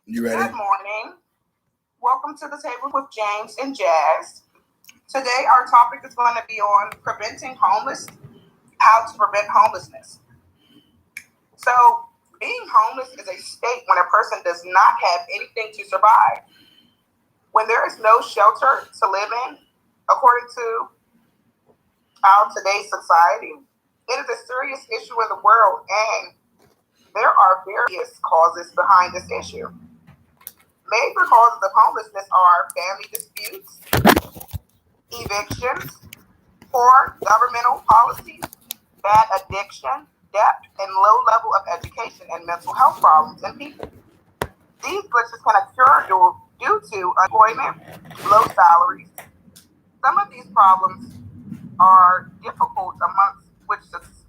You ready? Good morning. Welcome to the table with James and Jazz. Today, our topic is going to be on how to prevent homelessness. So, being homeless is a state when a person does not have anything to survive. When there is no shelter to live in, according to our today's society, it is a serious issue in the world, and there are various causes behind this issue. Major causes of homelessness are family disputes, evictions, poor governmental policies, bad addiction, debt, and low level of education and mental health problems in people. These glitches can occur due to unemployment, low salaries. Some of these problems are difficult amongst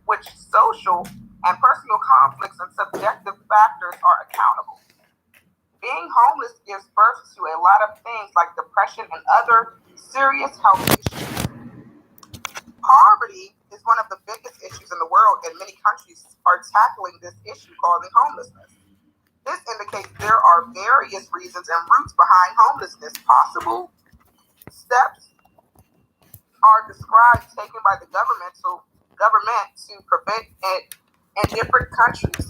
which social and personal conflicts and subjective factors are accountable. Being homeless gives birth to a lot of things like depression and other serious health issues. Poverty is one of the biggest issues in the world, and many countries are tackling this issue causing homelessness. This indicates there are various reasons and roots behind homelessness. Possible steps are described taken by the government to prevent it in different countries.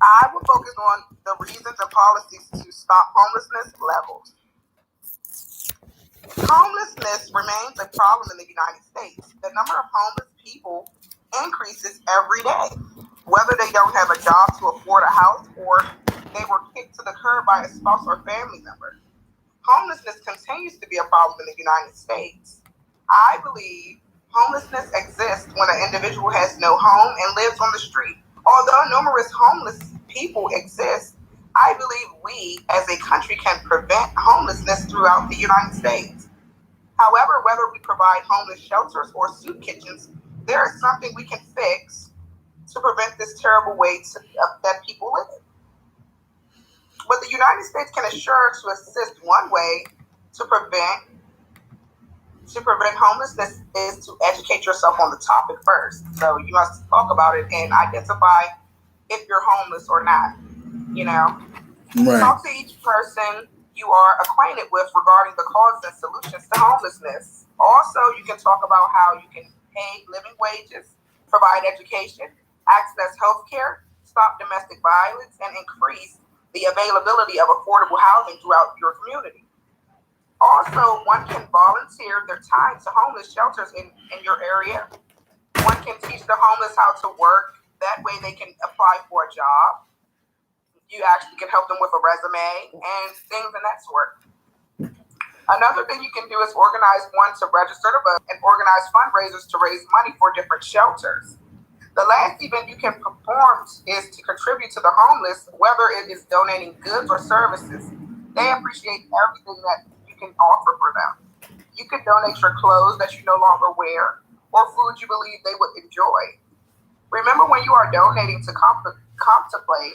I will focus on the reasons and policies to stop homelessness levels. Homelessness remains a problem in the United States. The number of homeless people increases every day, whether they don't have a job to afford a house or they were kicked to the curb by a spouse or family member. Homelessness continues to be a problem in the United States. I believe homelessness exists when an individual has no home and lives on the street. Although numerous homeless people exist, I believe we as a country can prevent homelessness throughout the United States. However, whether we provide homeless shelters or soup kitchens, there is something we can fix to prevent this terrible way that people live. But the United States can assure to assist one way to prevent homelessness is to educate yourself on the topic first. So you must talk about it and identify if you're homeless or not. Right. Talk to each person you are acquainted with regarding the causes and solutions to homelessness. Also, you can talk about how you can pay living wages, provide education, access health care, stop domestic violence, and increase the availability of affordable housing throughout your community. Also, one can volunteer their time to homeless shelters in your area. One can teach the homeless how to work. That way they can apply for a job. You actually can help them with a resume and things of that sort. Another thing you can do is organize one to register to vote and organize fundraisers to raise money for different shelters. The last event you can perform is to contribute to the homeless, whether it is donating goods or services. They appreciate everything that you can offer for them. You can donate your clothes that you no longer wear or food you believe they would enjoy. Remember, when you are donating to contemplate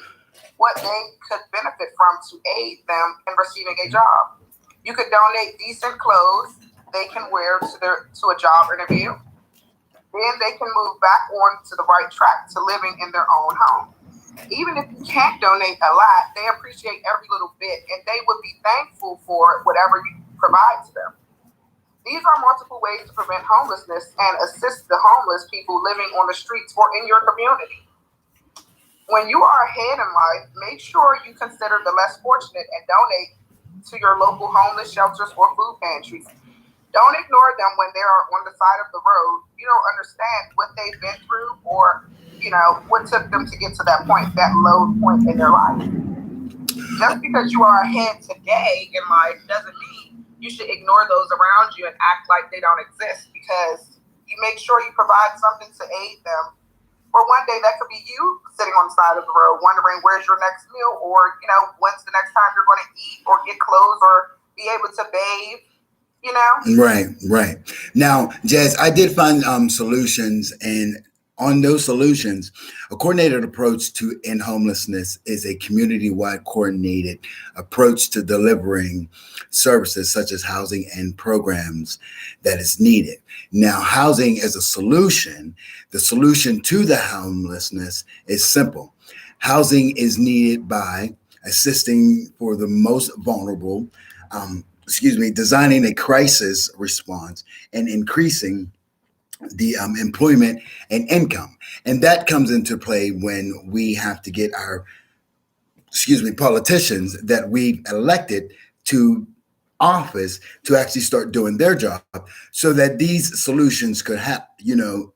what they could benefit from to aid them in receiving a job. You could donate decent clothes they can wear to a job interview. Then they can move back on to the right track to living in their own home. Even if you can't donate a lot, they appreciate every little bit and they would be thankful for whatever you provide to them. These are multiple ways to prevent homelessness and assist the homeless people living on the streets or in your community. When you are ahead in life, make sure you consider the less fortunate and donate to your local homeless shelters or food pantries. Don't ignore them when they are on the side of the road. You don't understand what they've been through or, what took them to get to that point, that low point in their life. Just because you are ahead today in life doesn't mean you should ignore those around you and act like they don't exist, because you make sure you provide something to aid them. Or one day that could be you sitting on the side of the road wondering where's your next meal, or, when's the next time you're going to eat or get clothes or be able to bathe, Right. Now, Jazz, I did find solutions, and on those solutions, a coordinated approach to end homelessness is a community-wide coordinated approach to delivering services such as housing and programs that is needed. Now, housing is a solution. The solution to the homelessness is simple. Housing is needed by assisting for the most vulnerable, designing a crisis response, and increasing the employment and income. And that comes into play when we have to get our politicians that we've elected to office to actually start doing their job so that these solutions could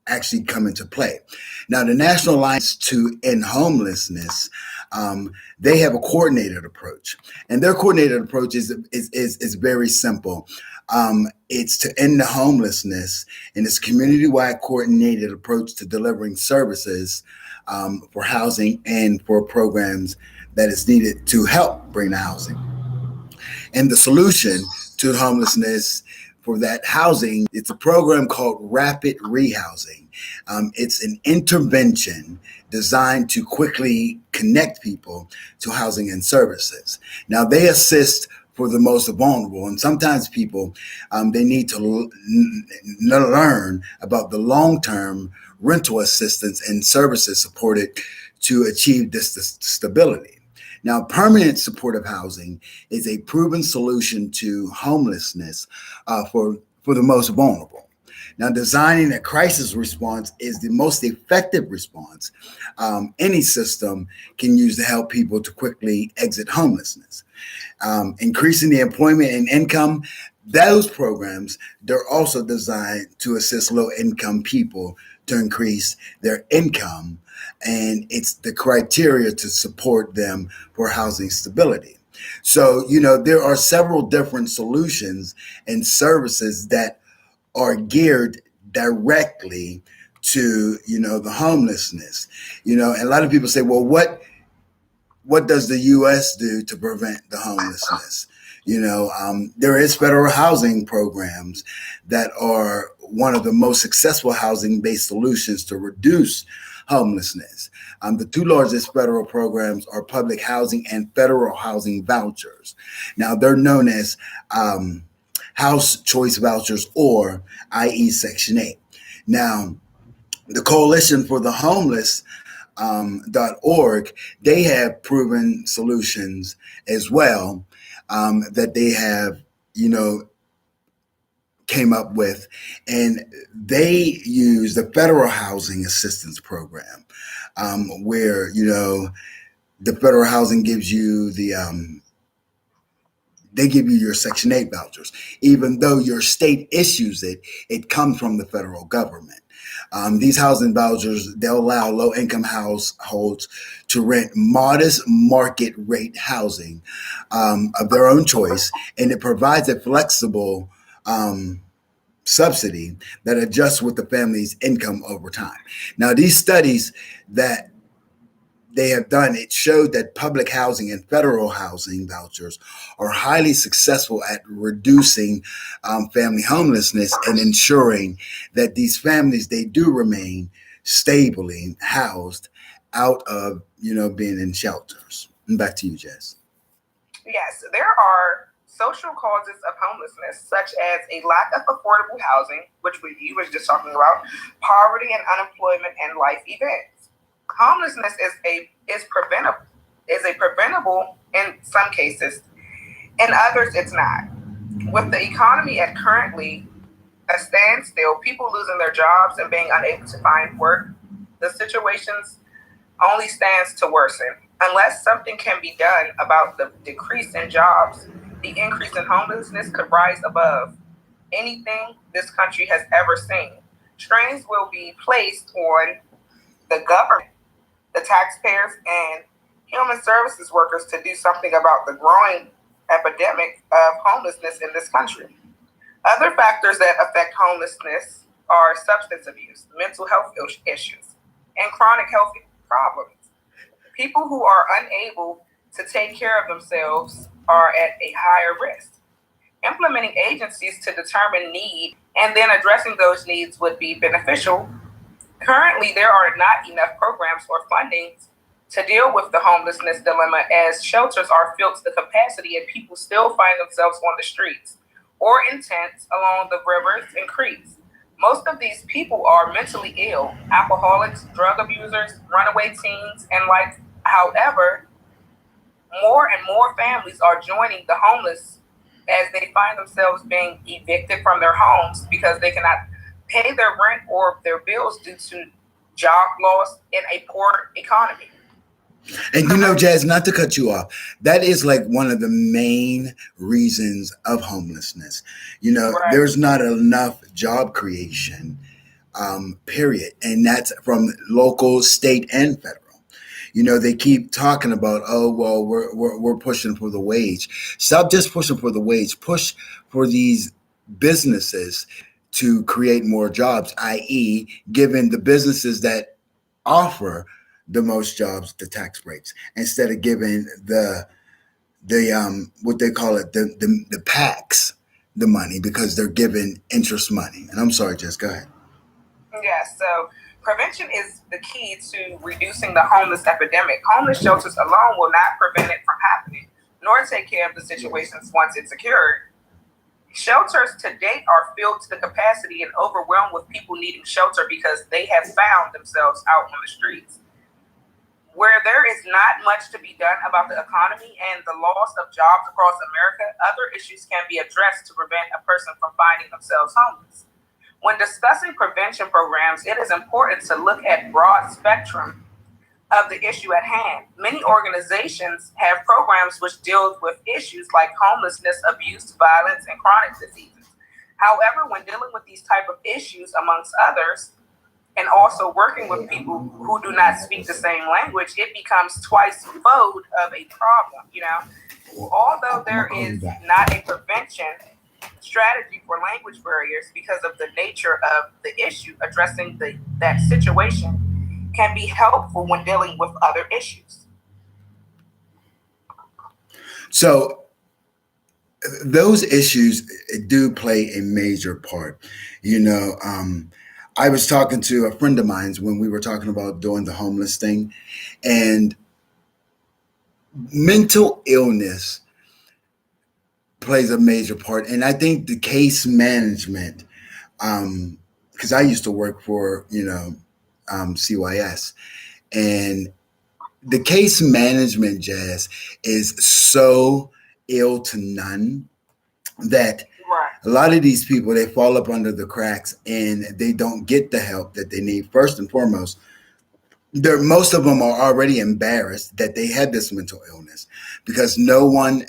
actually come into play. Now, the National Alliance to End Homelessness, they have a coordinated approach, and their coordinated approach is very simple. It's to end the homelessness, and it's a community-wide coordinated approach to delivering services for housing and for programs that is needed to help bring the housing. And the solution to homelessness for that housing, it's a program called Rapid Rehousing. It's an intervention designed to quickly connect people to housing and services. Now, they assist for the most vulnerable, and sometimes people they need to learn about the long-term rental assistance and services supported to achieve this stability. Now, permanent supportive housing is a proven solution to homelessness for the most vulnerable. Now, designing a crisis response is the most effective response any system can use to help people to quickly exit homelessness. Increasing the employment and income, those programs, they're also designed to assist low income people to increase their income, and it's the criteria to support them for housing stability. So, there are several different solutions and services that are geared directly to, the homelessness. And a lot of people say, well, what does the U.S. do to prevent the homelessness? There is federal housing programs that are one of the most successful housing-based solutions to reduce homelessness. The two largest federal programs are public housing and federal housing vouchers. Now, they're known as House Choice Vouchers, or i.e. Section 8. Now, the Coalition for the Homeless .org, they have proven solutions as well that they have, came up with, and they use the Federal Housing Assistance Program, where the federal housing gives you they give you your Section 8 vouchers. Even though your state issues it, it comes from the federal government. These housing vouchers, they'll allow low-income households to rent modest market rate housing of their own choice, and it provides a flexible subsidy that adjusts with the family's income over time. Now, these studies that they have done, it showed that public housing and federal housing vouchers are highly successful at reducing family homelessness and ensuring that these families, they do remain stably housed out of, being in shelters. And back to you, Jess. Yes, there are social causes of homelessness, such as a lack of affordable housing, which you was just talking about, poverty and unemployment, and life events. Homelessness is preventable in some cases. In others, it's not. With the economy at currently a standstill, people losing their jobs and being unable to find work, the situations only stands to worsen. Unless something can be done about the decrease in jobs, the increase in homelessness could rise above anything this country has ever seen. Strains will be placed on the government, the taxpayers, and human services workers to do something about the growing epidemic of homelessness in this country. Other factors that affect homelessness are substance abuse, mental health issues, and chronic health problems. People who are unable to take care of themselves are at a higher risk. Implementing agencies to determine need and then addressing those needs would be beneficial. Currently, there are not enough programs or funding to deal with the homelessness dilemma, as shelters are filled to the capacity and people still find themselves on the streets or in tents along the rivers and creeks. Most of these people are mentally ill, alcoholics, drug abusers, runaway teens, and however, More and more families are joining the homeless as they find themselves being evicted from their homes because they cannot pay their rent or their bills due to job loss in a poor economy. And Jazz, not to cut you off, that is like one of the main reasons of homelessness. Right. There's not enough job creation, period. And that's from local, state, and federal. They keep talking about, oh, well, we're pushing for the wage. Stop just pushing for the wage. Push for these businesses to create more jobs, i.e., giving the businesses that offer the most jobs the tax breaks instead of giving the what they call it the PACs the money because they're giving interest money. And I'm sorry, Jess, go ahead. Yes, so prevention is the key to reducing the homeless epidemic. Homeless shelters alone will not prevent it from happening, nor take care of the situations once it's occurred. Shelters to date are filled to the capacity and overwhelmed with people needing shelter because they have found themselves out on the streets. Where there is not much to be done about the economy and the loss of jobs across America, other issues can be addressed to prevent a person from finding themselves homeless. When discussing prevention programs, it is important to look at broad spectrum of the issue at hand. Many organizations have programs which deal with issues like homelessness, abuse, violence, and chronic diseases. However, when dealing with these type of issues, amongst others, and also working with people who do not speak the same language, it becomes twice fold of a problem. Although there is not a prevention strategy for language barriers because of the nature of the issue, addressing that situation can be helpful when dealing with other issues. So those issues do play a major part. I was talking to a friend of mine when we were talking about doing the homeless thing, and mental illness plays a major part. And I think the case management, because I used to work for, CYS, and the case management, Jazz, is so ill to none that Right. a lot of these people, they fall up under the cracks and they don't get the help that they need. First and foremost, most of them are already embarrassed that they had this mental illness because no one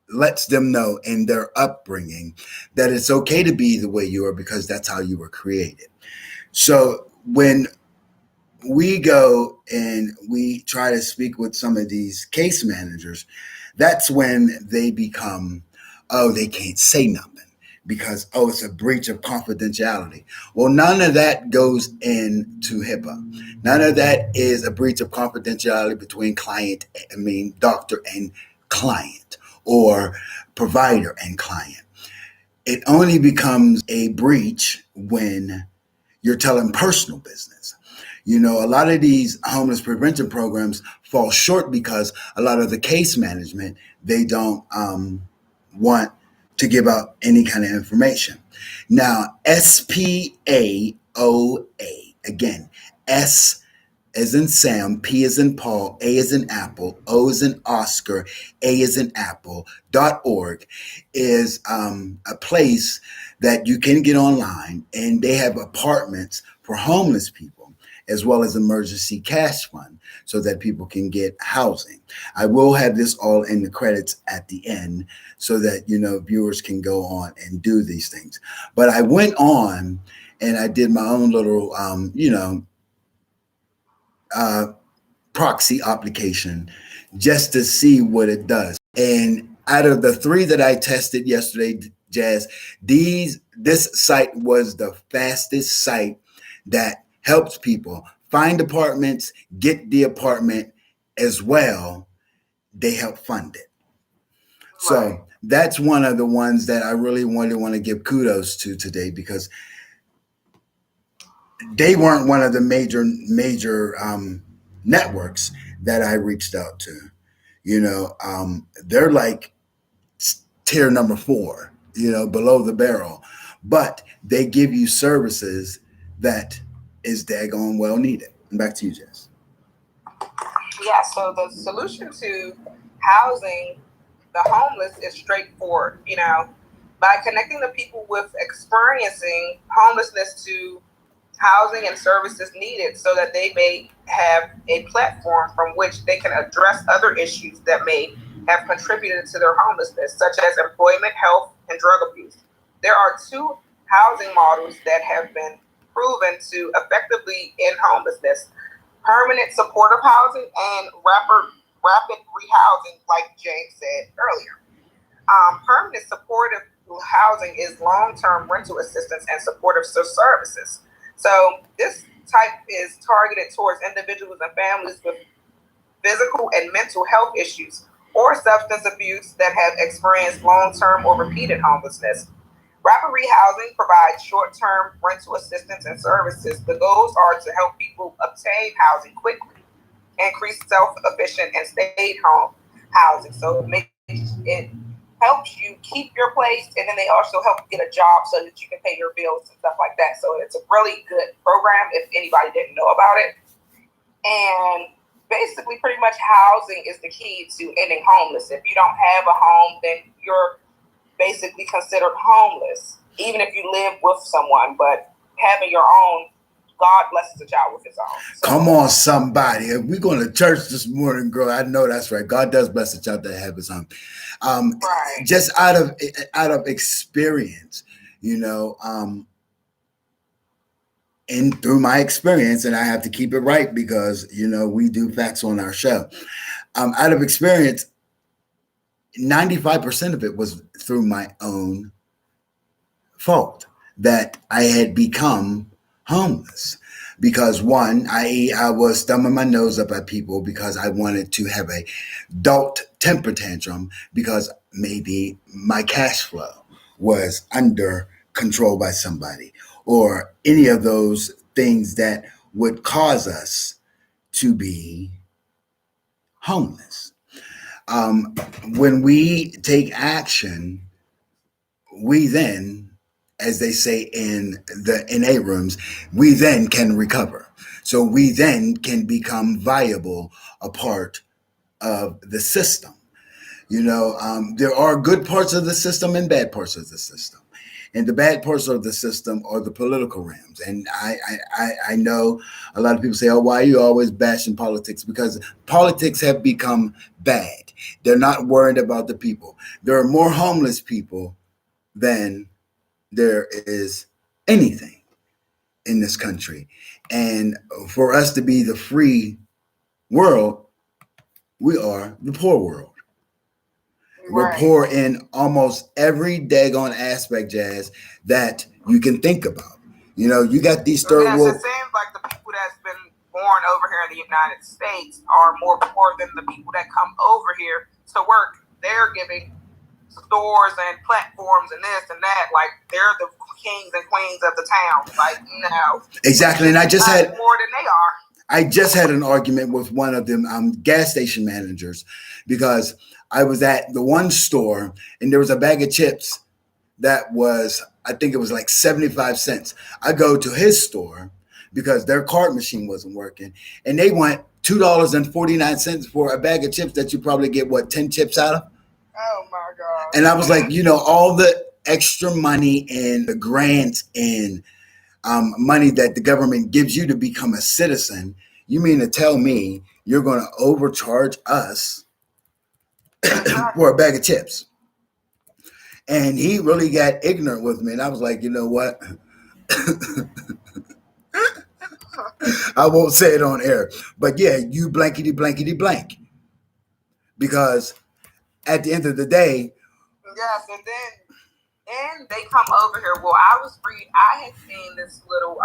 lets them know in their upbringing that it's okay to be the way you are because that's how you were created. So when we go and we try to speak with some of these case managers, that's when they become, oh, they can't say nothing because, oh, it's a breach of confidentiality. Well, none of that goes into HIPAA. None of that is a breach of confidentiality between doctor and client or provider and client. It only becomes a breach when you're telling personal business. A lot of these homeless prevention programs fall short because a lot of the case management, they don't want to give out any kind of information. Now, SPAOA, again, S as in Sam, P as in Paul, A as in Apple, O as in Oscar, A as in Apple.org is a place that you can get online, and they have apartments for homeless people as well as emergency cash fund so that people can get housing. I will have this all in the credits at the end so that viewers can go on and do these things. But I went on and I did my own little uh, proxy application just to see what it does. And out of the three that I tested yesterday, Jazz, this site was the fastest site that helps people find apartments, get the apartment as well. They help fund it. So that's one of the ones that I really want to give kudos to today because they weren't one of the major networks that I reached out to. They're like tier number 4, below the barrel, but they give you services that is daggone well needed. And back to you, Jess. Yeah, so the solution to housing the homeless is straightforward. By connecting the people with experiencing homelessness to housing and services needed so that they may have a platform from which they can address other issues that may have contributed to their homelessness, such as employment, health, and drug abuse. There are two housing models that have been proven to effectively end homelessness: permanent supportive housing and rapid rehousing, like James said earlier. Permanent supportive housing is long-term rental assistance and supportive services. So this type is targeted towards individuals and families with physical and mental health issues or substance abuse that have experienced long-term or repeated homelessness. Rapid rehousing provides short-term rental assistance and services. The goals are to help people obtain housing quickly, increase self-efficient and stay-at-home housing. So it helps you keep your place, and then they also help you get a job so that you can pay your bills and stuff like that. So it's a really good program if anybody didn't know about it. And basically, pretty much housing is the key to ending homeless. If you don't have a home, then you're basically considered homeless, even if you live with someone. But having your own, God blesses a child with his own. So, come on, somebody. If we're going to church this morning, girl, I know that's right. God does bless a child that have his own. Right. Just out of experience, and through my experience, and I have to keep it right because, we do facts on our show. Out of experience, 95% of it was through my own fault that I had become homeless. Because one, I was thumbing my nose up at people because I wanted to have a adult temper tantrum because maybe my cash flow was under control by somebody or any of those things that would cause us to be homeless. When we take action, we then, as they say in the NA rooms, we then can recover. So we then can become viable a part of the system. There are good parts of the system and bad parts of the system. And the bad parts of the system are the political realms. And I know a lot of people say, oh, why are you always bashing politics? Because politics have become bad. They're not worried about the people. There are more homeless people than there is anything in this country. And for us to be the free world, we are the poor world. We're poor in almost every daggone aspect, Jazz, that you can think about. You got these third world. It seems like the people that's been born over here in the United States are more poor than the people that come over here to work. They're giving stores and platforms and this and that, like they're the kings and queens of the town. Like, exactly. And I just had more than they are. I just had an argument with one of them gas station managers because I was at the one store and there was a bag of chips that was, I think it was like 75 cents. I go to his store because their card machine wasn't working and they want $2.49 for a bag of chips that you probably get, 10 chips out of? Oh my God. And I was like, all the extra money and the grants and money that the government gives you to become a citizen, you mean to tell me you're going to overcharge us for a bag of chips? And he really got ignorant with me. And I was like, you know what? I won't say it on air. But yeah, you blankety blank. Because at the end of the day. Yes, and they come over here. Well, I had seen this little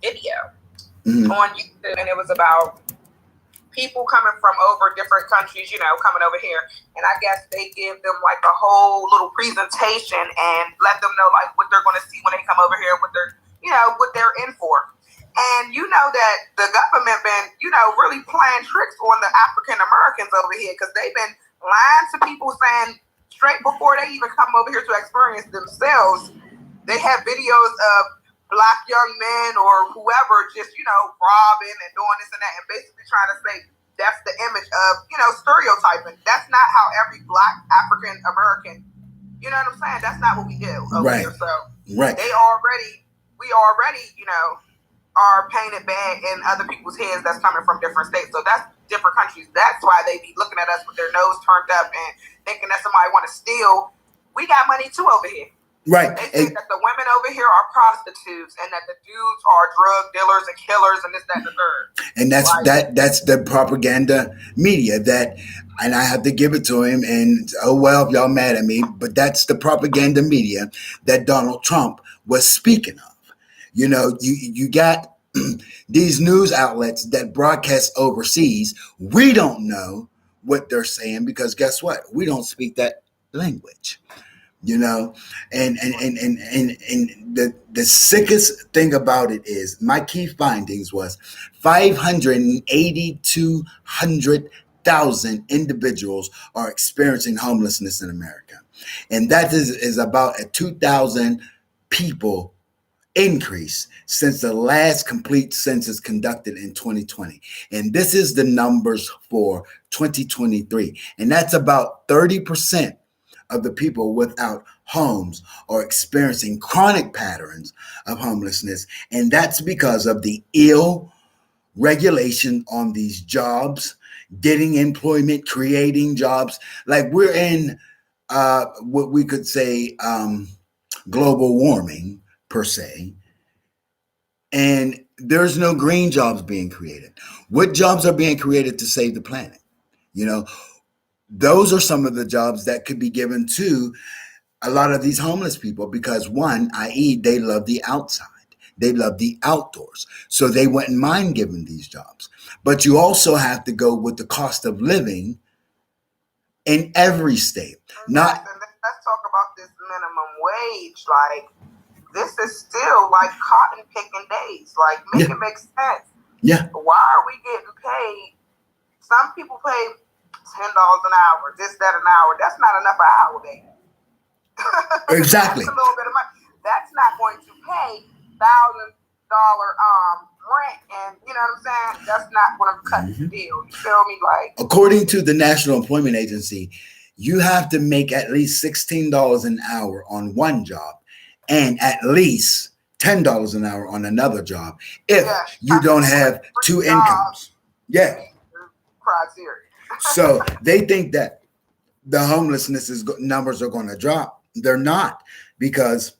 video on YouTube, and it was about people coming from over different countries, coming over here. And I guess they give them like a whole little presentation and let them know like what they're going to see when they come over here, what they're in for. And you know that the government been, really playing tricks on the African Americans over here because they've been lying to people saying straight before they even come over here to experience themselves. They have videos of Black young men or whoever just, robbing and doing this and that and basically trying to say that's the image of, stereotyping. That's not how over here. So we already, are painted bad in other people's heads that's coming from different states. So that's different countries. That's why they be looking at us with their nose turned up and thinking that somebody want to steal. We got money too over here. Right. They think that the women over here are prostitutes and that the dudes are drug dealers and killers and this, that, and the third. And that's the propaganda media that, and I have to give it to him. And oh well, if y'all mad at me, but that's the propaganda media that Donald Trump was speaking of. You got these news outlets that broadcast overseas. We don't know what they're saying because guess what? We don't speak that language. And the sickest thing about it is my key findings was 582,000 individuals are experiencing homelessness in America, and that is about a 2,000 people increase since the last complete census conducted in 2020. And this is the numbers for 2023, and that's about 30% of the people without homes are experiencing chronic patterns of homelessness. And that's because of the ill regulation on these jobs, getting employment, creating jobs. Like we're in what we could say global warming per se. And there's no green jobs being created. What jobs are being created to save the planet? Those are some of the jobs that could be given to a lot of these homeless people because one, i.e., they love the outside. They love the outdoors. So they wouldn't mind giving these jobs. But you also have to go with the cost of living in every state. Let's talk about this minimum wage. Like, this is still like cotton picking days. Like, make it make sense. Yeah. Why are we getting paid? Some people pay $10 an hour, this, that, an hour. That's not enough an hour, baby. Exactly. That's a little bit of money. That's not going to pay $1,000 rent, and you know what I'm saying? That's not going to cut the deal. You feel me? Like, according to the National Employment Agency, you have to make at least $16 an hour on one job and at least $10 an hour on another job if you don't have two incomes. Yeah. Criteria. So they think that the homelessness numbers are going to drop. They're not, because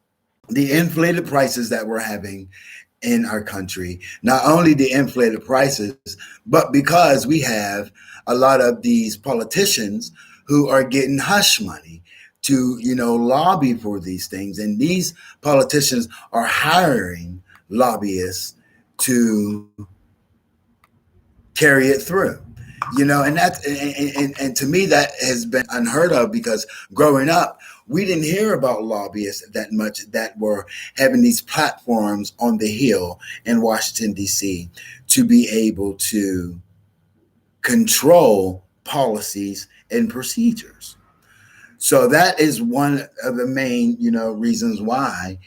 the inflated prices that we're having in our country, not only the inflated prices, but because we have a lot of these politicians who are getting hush money to, lobby for these things. And these politicians are hiring lobbyists to carry it through. And that's and to me that has been unheard of, because growing up we didn't hear about lobbyists that much that were having these platforms on the Hill in Washington, D.C. to be able to control policies and procedures. So that is one of the main, reasons why,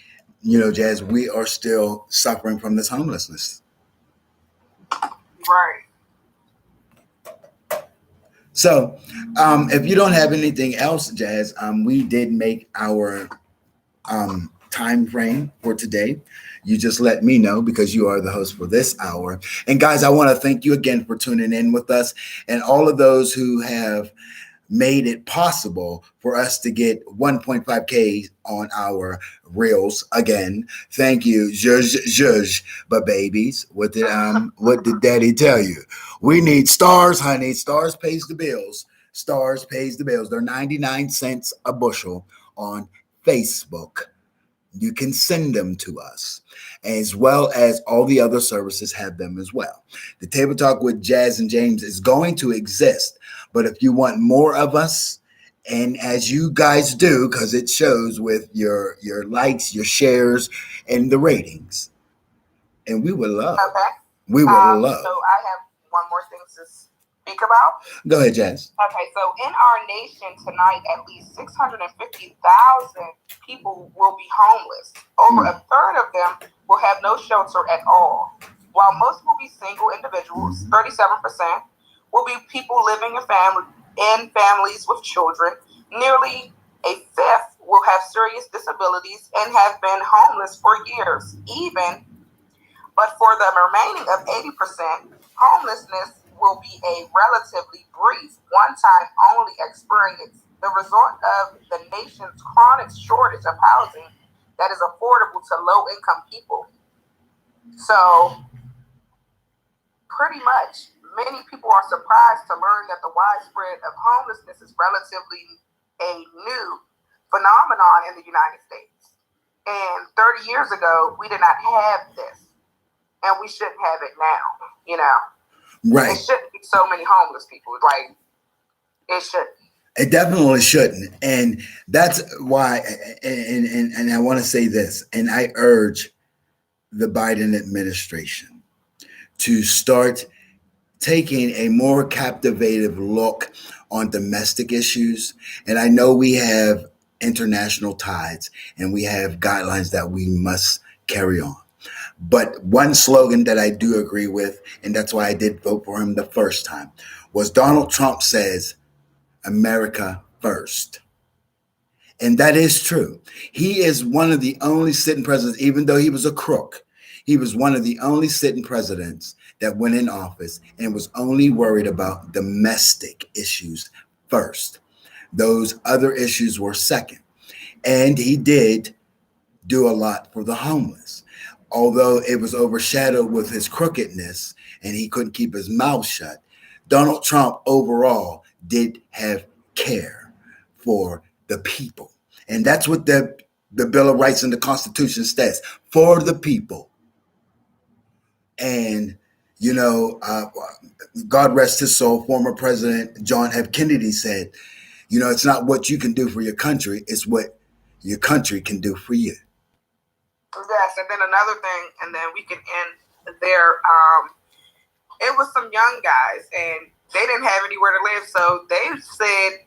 Jazz, we are still suffering from this homelessness. Right. So, if you don't have anything else, Jazz, we did make our time frame for today. You just let me know because you are the host for this hour. And guys, I want to thank you again for tuning in with us, and all of those who have made it possible for us to get 1.5K on our reels again. Thank you, Zhuzh. But babies, what did Daddy tell you? We need stars, honey. Stars pays the bills. Stars pays the bills. They're 99 cents a bushel on Facebook. You can send them to us, as well as all the other services have them as well. The Table Talk with Jazz and James is going to exist, but if you want more of us, and as you guys do, because it shows with your likes, your shares, and the ratings, and we would love. Okay. We would love. So I have one more thing to speak about. Go ahead, Jazz. Okay, so in our nation tonight, at least 650,000 people will be homeless. Over a third of them will have no shelter at all. While most will be single individuals, 37% will be people living in families with children. Nearly a fifth will have serious disabilities and have been homeless for years. Even but for the remaining of 80%, homelessness will be a relatively brief, one time only experience, the result of the nation's chronic shortage of housing that is affordable to low income people. So, pretty much, many people are surprised to learn that the widespread of homelessness is relatively a new phenomenon in the United States. And 30 years ago, we did not have this, and we shouldn't have it now. You know, Right. It shouldn't be so many homeless people. Like, it shouldn't. It definitely shouldn't. And that's why, and I want to say this, and I urge the Biden administration to start taking a more captivative look on domestic issues. And I know we have international ties and we have guidelines that we must carry on. But one slogan that I do agree with, and that's why I did vote for him the first time, was Donald Trump says, America first. And that is true. He is one of the only sitting presidents, even though he was a crook, he was one of the only sitting presidents that went in office and was only worried about domestic issues first. Those other issues were second. And he did do a lot for the homeless, although it was overshadowed with his crookedness and he couldn't keep his mouth shut. Donald Trump overall did have care for the people. And that's what the Bill of Rights and the Constitution says, for the people. And, God rest his soul, former President John F. Kennedy said, it's not what you can do for your country, it's what your country can do for you. Yes, and then another thing, and then we can end there. It was some young guys, and they didn't have anywhere to live, so they said,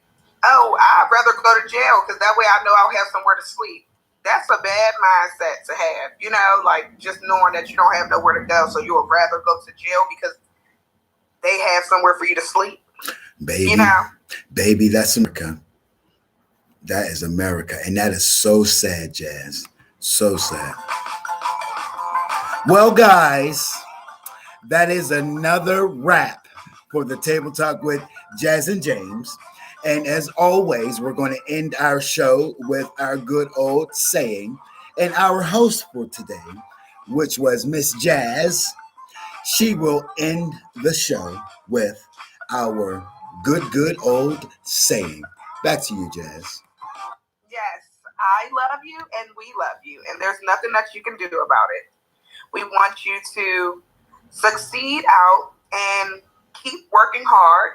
"Oh, I'd rather go to jail because that way I know I'll have somewhere to sleep." That's a bad mindset to have, like just knowing that you don't have nowhere to go, so you would rather go to jail because they have somewhere for you to sleep. Baby, that's America. That is America, and that is so sad, Jazz. So sad. Well, guys, that is another wrap for the Table Talk with Jazz and James. And as always, we're going to end our show with our good old saying. And our host for today, which was Miss Jazz, she will end the show with our good old saying. Back to you, Jazz. Yes, I love you and we love you. And there's nothing that you can do about it. We want you to succeed out and keep working hard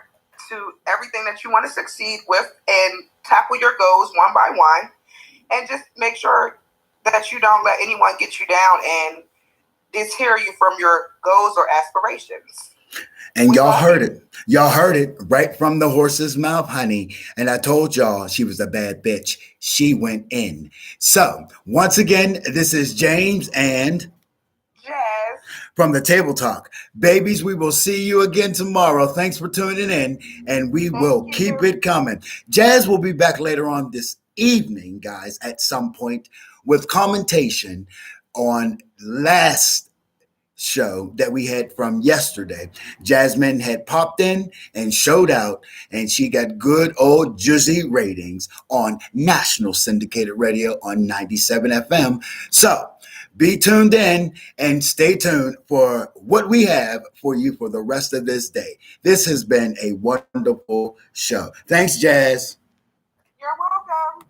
to everything that you want to succeed with and tackle your goals one by one. And just make sure that you don't let anyone get you down and deter you from your goals or aspirations. And y'all heard it. Y'all heard it right from the horse's mouth, honey. And I told y'all she was a bad bitch. She went in. So once again, this is James and Jazz from the Table Talk. Babies, we will see you again tomorrow. Thanks for tuning in, and we will keep it coming. Jazz will be back later on this evening, guys, at some point with commentation on last show that we had from yesterday. Jasmine had popped in and showed out, and she got good old juicy ratings on national syndicated radio on 97 FM. So be tuned in and stay tuned for what we have for you for the rest of this day. This has been a wonderful show. Thanks, Jazz. You're welcome.